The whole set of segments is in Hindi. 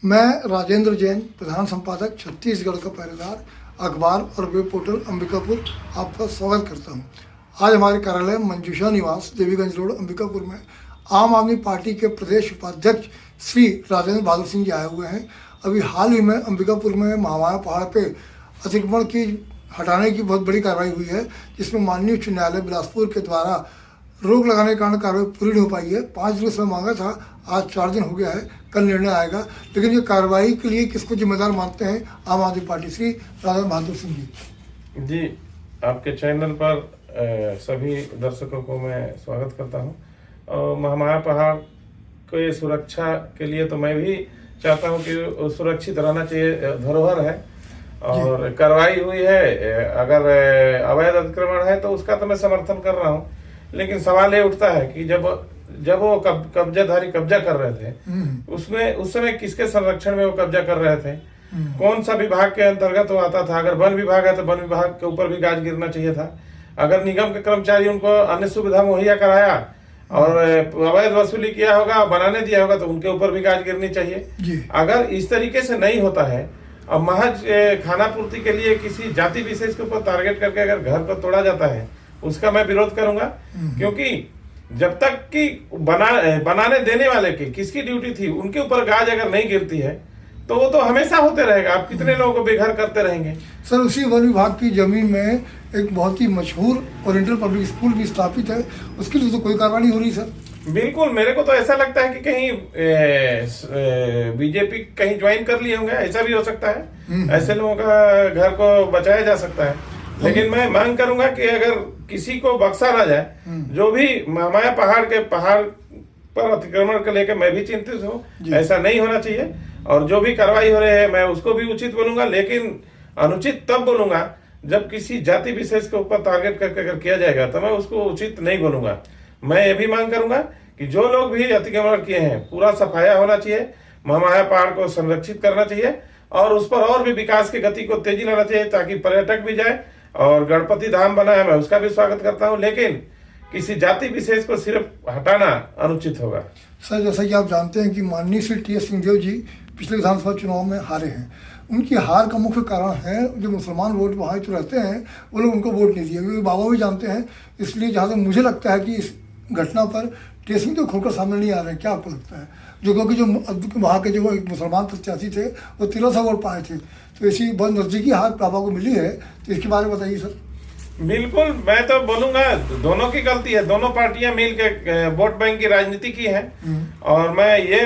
मैं राजेंद्र जैन, प्रधान संपादक छत्तीसगढ़ का पहरेदार अखबार और वेब पोर्टल अंबिकापुर, आपका स्वागत करता हूं। आज हमारे कार्यालय मंजूषा निवास, देवीगंज रोड, अंबिकापुर में आम आदमी पार्टी के प्रदेश उपाध्यक्ष श्री राजेंद्र बहादुर सिंह जी आए हुए हैं। अभी हाल ही में अंबिकापुर में महामाया पहाड़ पे अतिक्रमण की हटाने की बहुत बड़ी कार्रवाई हुई है, जिसमें माननीय उच्च न्यायालय बिलासपुर के द्वारा रोक लगाने के कारण कार्रवाई पूरी नहीं हो पाई है। 5 दिन समय मांगा था, आज 4 दिन हो गया है, कल निर्णय आएगा। लेकिन ये कार्रवाई के लिए किसको जिम्मेदार मानते हैं आम आदमी पार्टी श्री राजेंद्र बहादुर सिंह जी? जी, आपके चैनल पर सभी दर्शकों को मैं स्वागत करता हूं। और महामाया पहाड़ को सुरक्षा के लिए तो मैं भी चाहता हूं कि सुरक्षित रहना चाहिए, धरोहर है और कार्रवाई हुई है। अगर अवैध अतिक्रमण है तो उसका तो मैं समर्थन कर रहा हूं, लेकिन सवाल ये उठता है कि जब वो कब्जाधारी कब्जा कर रहे थे, उसमें उस समय किसके संरक्षण में वो कब्जा कर रहे थे, कौन सा विभाग के अंतर्गत वो आता था? अगर वन विभाग है तो वन विभाग के ऊपर भी गाज गिरना चाहिए था। अगर निगम के कर्मचारी उनको अन्य सुविधा मुहैया कराया और अवैध वसूली किया होगा, बनाने दिया होगा, तो उनके ऊपर भी गाज गिरनी चाहिए। अगर इस तरीके से नहीं होता है और महज खाना पूर्ति के लिए किसी जाति विशेष के ऊपर टारगेट करके अगर घर को तोड़ा जाता है, उसका मैं विरोध करूंगा। क्योंकि जब तक कि बनाने देने वाले की किसकी ड्यूटी थी, उनके ऊपर गाज अगर नहीं गिरती है तो वो तो हमेशा होते रहेगा। आप कितने लोगों को बेघर करते रहेंगे? सर, उसी वन विभाग की जमीन में एक बहुत ही मशहूर ओरिएंटल पब्लिक स्कूल भी स्थापित है, उसके लिए तो कोई कार्रवाई नहीं हो रही सर। बिल्कुल, मेरे को तो ऐसा लगता है कि कहीं बीजेपी कहीं ज्वाइन कर लिए होंगे, ऐसा भी हो सकता है। ऐसे लोगों का घर को बचाया जा सकता है। लेकिन मैं मांग करूंगा कि अगर किसी को बख्शा ना जाए, जो भी महामाया पहाड़ पर अतिक्रमण को लेकर मैं भी चिंतित हूँ, ऐसा नहीं होना चाहिए। और जो भी कार्रवाई हो रही है मैं उसको भी उचित बोलूंगा, लेकिन अनुचित तब बोलूंगा जब किसी जाति विशेष के ऊपर टारगेट करके अगर किया जाएगा तो मैं उसको उचित नहीं बोलूंगा। मैं ये भी मांग करूंगा कि जो लोग भी अतिक्रमण किए हैं, पूरा सफाया होना चाहिए, महामाया पहाड़ को संरक्षित करना चाहिए और उस पर और भी विकास की गति को तेजी लाना चाहिए, ताकि पर्यटक भी जाए और गणपति धाम बना है, मैं उसका भी स्वागत करता हूं। लेकिन किसी जाति विशेष को सिर्फ हटाना अनुचित होगा। सर, जैसा कि आप जानते हैं कि माननीय श्री टी.एस. सिंहदेव जी पिछले विधानसभा चुनाव में हारे हैं। उनकी हार का मुख्य कारण है जो मुसलमान वोट वहाँ जो रहते हैं वो लोग उनको वोट नहीं दिए, क्योंकि बाबा भी जानते हैं। इसलिए जहाँ तक मुझे लगता है कि इस घटना पर टी.एस. सिंहदेव खुलकर सामने नहीं आ रहे हैं। क्या आपको लगता है? जो क्योंकि जो वहाँ के जो मुसलमान प्रत्याशी थे वो 1300 वोट पाए थे, तो ऐसी बहुत नज़दीकी हार बाबा को मिली है, तो इसके बारे में बताइए सर। बिल्कुल, मैं तो बोलूंगा दोनों की गलती है। दोनों पार्टियां मिल के वोट बैंक की राजनीति की है और मैं ये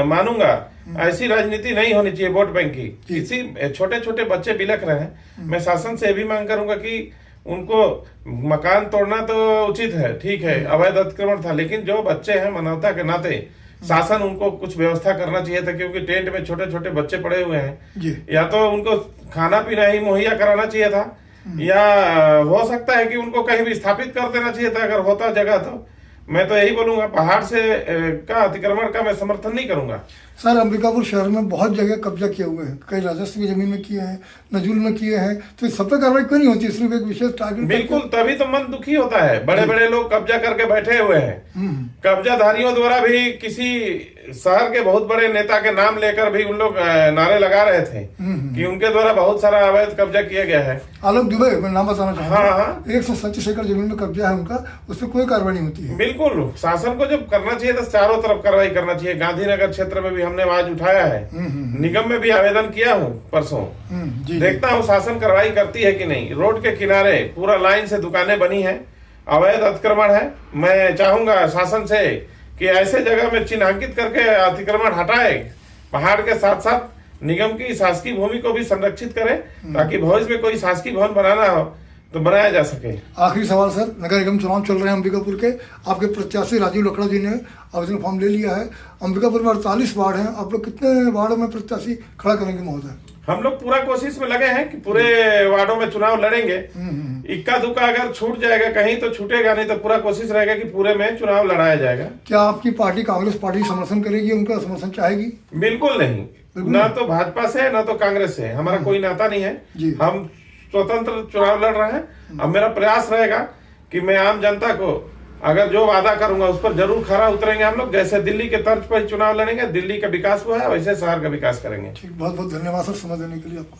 मानूंगा ऐसी राजनीति नहीं होनी चाहिए वोट बैंक की। किसी छोटे छोटे बच्चे बिलख रहे हैं, मैं शासन से भी मांग करूंगा कि उनको मकान तोड़ना तो उचित है, ठीक है, अवैध अतिक्रमण था, लेकिन जो बच्चे हैं मानवता के नाते शासन उनको कुछ व्यवस्था करना चाहिए था। क्योंकि टेंट में छोटे छोटे बच्चे पड़े हुए हैं, या तो उनको खाना पीना ही मुहैया कराना चाहिए था, या हो सकता है कि उनको कहीं भी स्थापित कर देना चाहिए था अगर होता जगह। तो मैं तो यही बोलूंगा, पहाड़ से का अतिक्रमण का मैं समर्थन नहीं करूंगा। सर, अंबिकापुर शहर में बहुत जगह कब्जा किए हुए हैं, कई राजस्व की जमीन में किए हैं, नजूल में किए हैं, तो इस सब पे कार्रवाई क्यों नहीं होती? सिर्फ एक विशेष टारगेट। बिल्कुल, तभी तो मन दुखी होता है। बड़े बड़े लोग कब्जा करके बैठे हुए हैं। कब्जाधारियों द्वारा भी किसी शहर के बहुत बड़े नेता के नाम लेकर भी उन लोग नारे लगा रहे थे कि उनके द्वारा बहुत सारा अवैध कब्जा किया गया है। आलोक दुबे, मैं नाम बताना चाहूँगा। हाँ, 127 एकड़ जमीन में कब्जा है उनका, उस पर कोई कार्रवाई नहीं होती है। बिल्कुल, शासन को जब करना चाहिए तो चारों तरफ कार्रवाई करना चाहिए। गांधीनगर क्षेत्र में भी हमने आवाज उठाया है, निगम में भी आवेदन किया हूँ परसों। देखता हूँ शासन कार्रवाई करती है कि नहीं। रोड के किनारे पूरा लाइन से दुकानें बनी है, अवैध अतिक्रमण है। मैं चाहूंगा शासन से कि ऐसे जगह में चिन्हांकित करके अतिक्रमण हटाए, पहाड़ के साथ साथ निगम की शासकीय भूमि को भी संरक्षित करे, ताकि भविष्य में कोई शासकीय भवन बनाना हो तो बनाया जा सके। आखिरी सवाल सर, नगर निगम चुनाव चल रहे हैं अंबिकापुर के, आपके प्रत्याशी राजीव लकड़ा जी ने आवेदन फॉर्म ले लिया है। अंबिकापुर में 48 वार्ड हैं, आप लोग कितने वार्डों में प्रत्याशी खड़ा करेंगे महोदय? हम लोग पूरा कोशिश में लगे हैं कि पूरे वार्डों में चुनाव लड़ेंगे। इक्का दुक्का अगर छूट जाएगा कहीं तो छूटेगा, नहीं तो पूरा कोशिश रहेगा कि पूरे में चुनाव लड़ाया जाएगा। क्या आपकी पार्टी कांग्रेस पार्टी समर्थन करेगी, उनका समर्थन चाहेगी? बिल्कुल नहीं, ना तो भाजपा से ना तो कांग्रेस से हमारा कोई नाता नहीं है। हम स्वतंत्र चुनाव लड़ रहे हैं। अब मेरा प्रयास रहेगा कि मैं आम जनता को अगर जो वादा करूंगा उस पर जरूर खरा उतरेंगे हम लोग। जैसे दिल्ली के तर्ज पर ही चुनाव लड़ेंगे, दिल्ली का विकास हुआ है वैसे शहर का विकास करेंगे। ठीक, बहुत बहुत धन्यवाद सर समय देने के लिए आपको।